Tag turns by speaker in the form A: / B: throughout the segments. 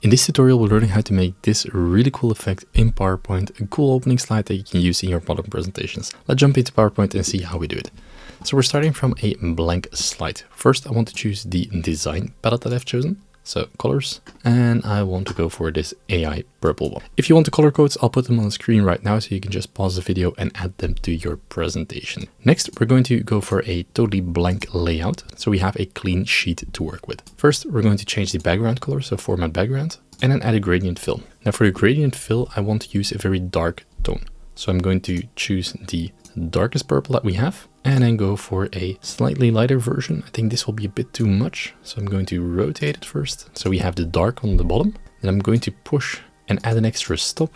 A: In this tutorial, we're learning how to make this really cool effect in PowerPoint, a cool opening slide that you can use in your product presentations. Let's jump into PowerPoint and see how we do it. So we're starting from a blank slide. First, I want to choose the design palette that I've chosen. So colors, and I want to go for this AI purple one. If you want the color codes, I'll put them on the screen right now so you can just pause the video and add them to your presentation. Next, we're going to go for a totally blank layout, so we have a clean sheet to work with. First, we're going to change the background color, so format background, and then add a gradient fill. Now for the gradient fill, I want to use a very dark tone. So I'm going to choose the darkest purple that we have and then go for a slightly lighter version. I think this will be a bit too much, so I'm going to rotate it first. So we have the dark on the bottom, and I'm going to push and add an extra stop.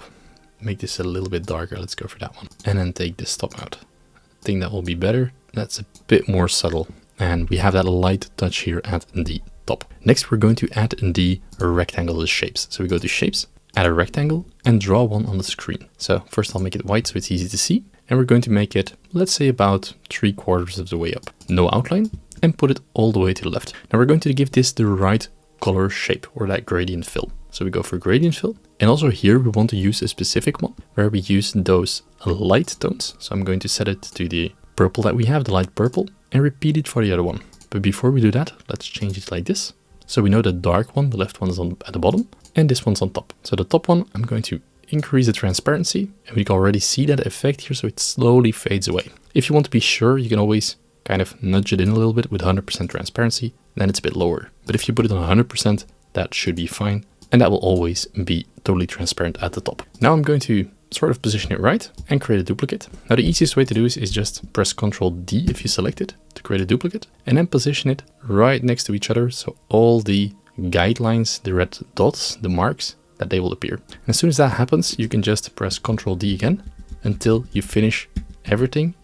A: Make this a little bit darker. Let's go for that one. And then take the stop out. I think that will be better. That's a bit more subtle. And we have that light touch here at the top. Next, we're going to add the rectangle shapes. So we go to shapes, add a rectangle and draw one on the screen. So first I'll make it white so it's easy to see. And we're going to make it, let's say about 3/4 of the way up. No outline, and put it all the way to the left. Now we're going to give this the right color shape or that gradient fill. So we go for gradient fill. And also here we want to use a specific one where we use those light tones. So I'm going to set it to the purple that we have, the light purple, and repeat it for the other one. But before we do that, let's change it like this. So we know the dark one, the left one is at the bottom, and this one's on top. So the top one, I'm going to increase the transparency, and we can already see that effect here, so it slowly fades away. If you want to be sure, you can always kind of nudge it in a little bit with 100% transparency, then it's a bit lower. But if you put it on 100%, that should be fine, and that will always be totally transparent at the top. Now I'm going to sort of position it right and create a duplicate. Now the easiest way to do this is just press Ctrl D if you select it to create a duplicate, and then position it right next to each other, so all the guidelines, the red dots, the marks, that they will appear. And as soon as that happens, you can just press Ctrl D again until you finish everything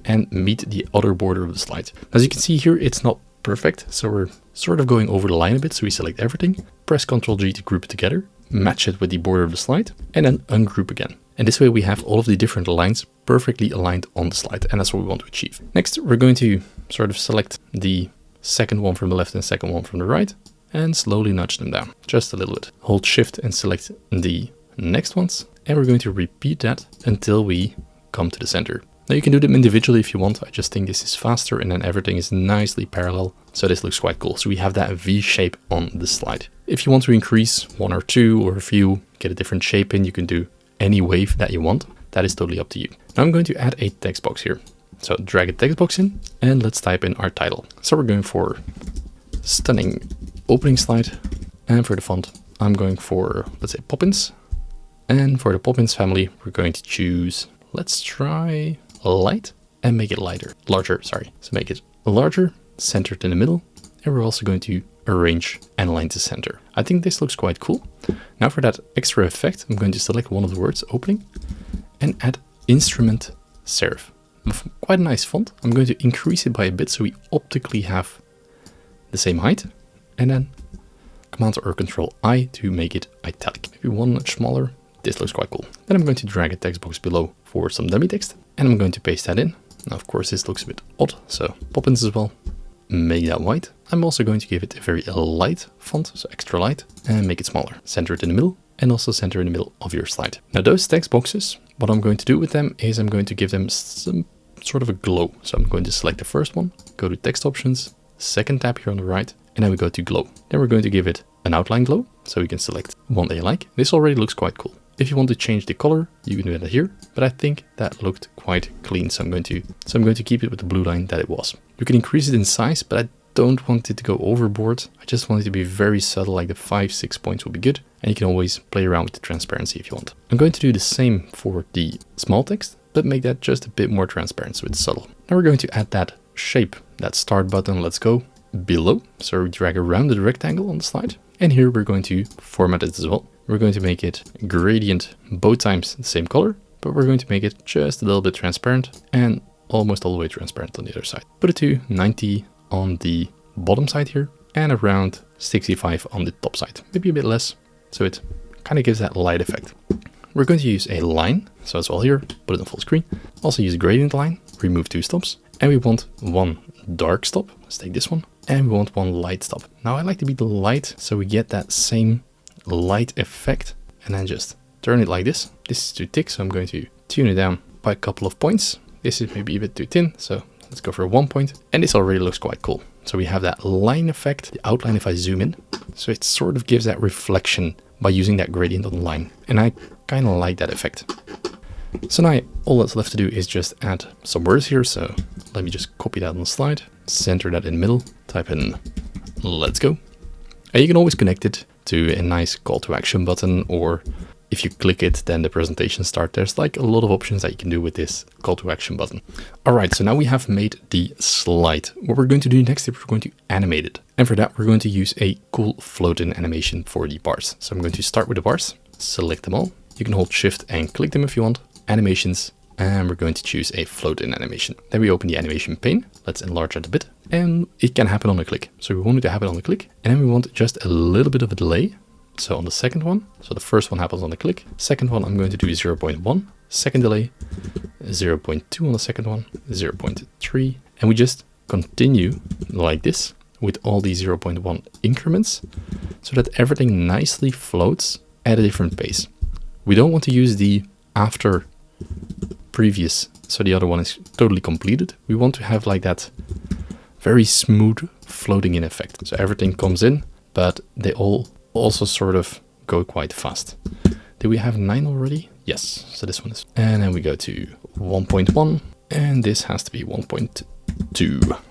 A: and meet the other border of the slide. As you can see here, it's not perfect, so we're sort of going over the line a bit. So we select everything, press Ctrl G to group it together, match it with the border of the slide, and then ungroup again. And this way we have all of the different lines perfectly aligned on the slide, and that's what we want to achieve. Next, we're going to sort of select the second one from the left and second one from the right, and slowly nudge them down, just a little bit. Hold Shift and select the next ones, and we're going to repeat that until we come to the center. Now you can do them individually if you want. I just think this is faster, and then everything is nicely parallel, so this looks quite cool. So we have that V shape on the slide. If you want to increase one or two or a few, get a different shape in, you can do any wave that you want. That is totally up to you. Now I'm going to add a text box here. So drag a text box in, and let's type in our title. So we're going for stunning opening slide, and for the font I'm going for, let's say, Poppins, and for the Poppins family we're going to choose, let's try light and make it larger, sorry. So make it larger, centered in the middle, and we're also going to arrange and align to center. I think this looks quite cool. Now for that extra effect, I'm going to select one of the words, opening, and add instrument serif. Quite a nice font. I'm going to increase it by a bit so we optically have the same height. And then Command or Control I to make it italic. Maybe one notch smaller. This looks quite cool. Then I'm going to drag a text box below for some dummy text, and I'm going to paste that in. Now, of course, this looks a bit odd, so Poppins as well. Make that white. I'm also going to give it a very light font, so extra light, and make it smaller. Center it in the middle, and also center in the middle of your slide. Now, those text boxes, what I'm going to do with them is I'm going to give them some sort of a glow. So I'm going to select the first one, go to text options, second tab here on the right, and then we go to glow. Then we're going to give it an outline glow, so we can select one that you like. This already looks quite cool. If you want to change the color, you can do that here, but I think that looked quite clean, so I'm going to keep it with the blue line that it was. You can increase it in size, but I don't want it to go overboard. I just want it to be very subtle, like the 5-6 points will be good, and you can always play around with the transparency if you want. I'm going to do the same for the small text, but make that just a bit more transparent so it's subtle. Now we're going to add that shape, that start button, let's go, below. So we drag around the rectangle on the slide, and here we're going to format it as well. We're going to make it gradient both times the same color, but we're going to make it just a little bit transparent and almost all the way transparent on the other side. Put it to 90 on the bottom side here and around 65 on the top side, maybe a bit less, so it kind of gives that light effect. We're going to use a line, so as well here, put it on full screen. Also use a gradient line, remove 2 stops, and we want one dark stop. Let's take this one, and we want one light stop. Now I like to be the light, so we get that same light effect and then just turn it like this. This is too thick, so I'm going to tune it down by a couple of points. This is maybe a bit too thin, so let's go for 1 point. And this already looks quite cool. So we have that line effect, the outline if I zoom in. So it sort of gives that reflection by using that gradient on the line. And I kind of like that effect. So now all that's left to do is just add some words here. So let me just copy that on the slide, center that in the middle, type in let's go. And you can always connect it to a nice call to action button, or if you click it, then the presentation starts. There's like a lot of options that you can do with this call to action button. All right, so now we have made the slide. What we're going to do next is we're going to animate it. And for that, we're going to use a cool float-in animation for the bars. So I'm going to start with the bars, select them all. You can hold Shift and click them if you want. Animations, and we're going to choose a float-in animation. Then we open the animation pane. Let's enlarge it a bit. And it can happen on a click. So we want it to happen on a click. And then we want just a little bit of a delay. So on the second one, so the first one happens on the click. Second one, I'm going to do 0.1. Second delay, 0.2 on the second one, 0.3. And we just continue like this with all these 0.1 increments so that everything nicely floats at a different pace. We don't want to use the after previous, so the other one is totally completed. We want to have like that very smooth floating in effect. So everything comes in, but they all also sort of go quite fast. Do we have 9 already? Yes, so this one is. And then we go to 1.1, and this has to be 1.2.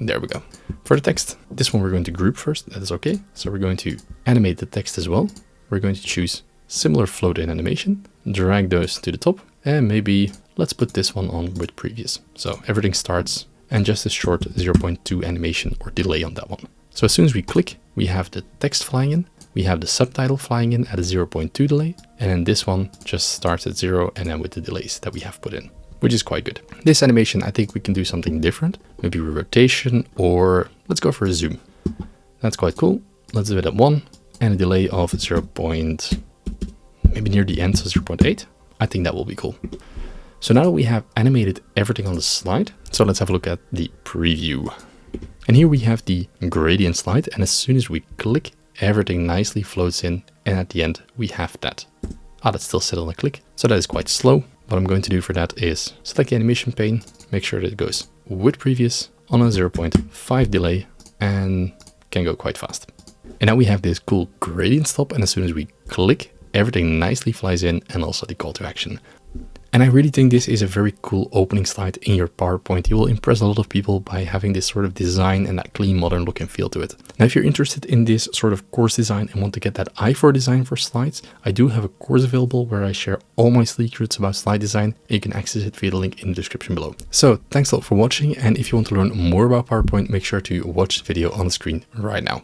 A: There we go. For the text, this one we're going to group first, that is okay. So we're going to animate the text as well. We're going to choose similar float-in animation, drag those to the top, and maybe let's put this one on with previous. So everything starts, and just a short 0.2 animation or delay on that one. So as soon as we click, we have the text flying in, we have the subtitle flying in at a 0.2 delay, and then this one just starts at 0 and then with the delays that we have put in, which is quite good. This animation, I think we can do something different, maybe a rotation, or let's go for a zoom. That's quite cool. Let's do it at 1 and a delay of 0. Maybe near the end, so 0.8. I think that will be cool. So now that we have animated everything on the slide, so let's have a look at the preview. And here we have the gradient slide, and as soon as we click, everything nicely floats in, and at the end we have that. That's still set on a click, so that is quite slow. What I'm going to do for that is select the animation pane, make sure that it goes with previous on a 0.5 delay, and can go quite fast. And now we have this cool gradient stop, and as soon as we click, everything nicely flies in, and also the call to action. And I really think this is a very cool opening slide in your PowerPoint. You will impress a lot of people by having this sort of design and that clean modern look and feel to it. Now, if you're interested in this sort of course design and want to get that eye for design for slides, I do have a course available where I share all my secrets about slide design, and you can access it via the link in the description below. So thanks a lot for watching, and if you want to learn more about PowerPoint, make sure to watch the video on the screen right now.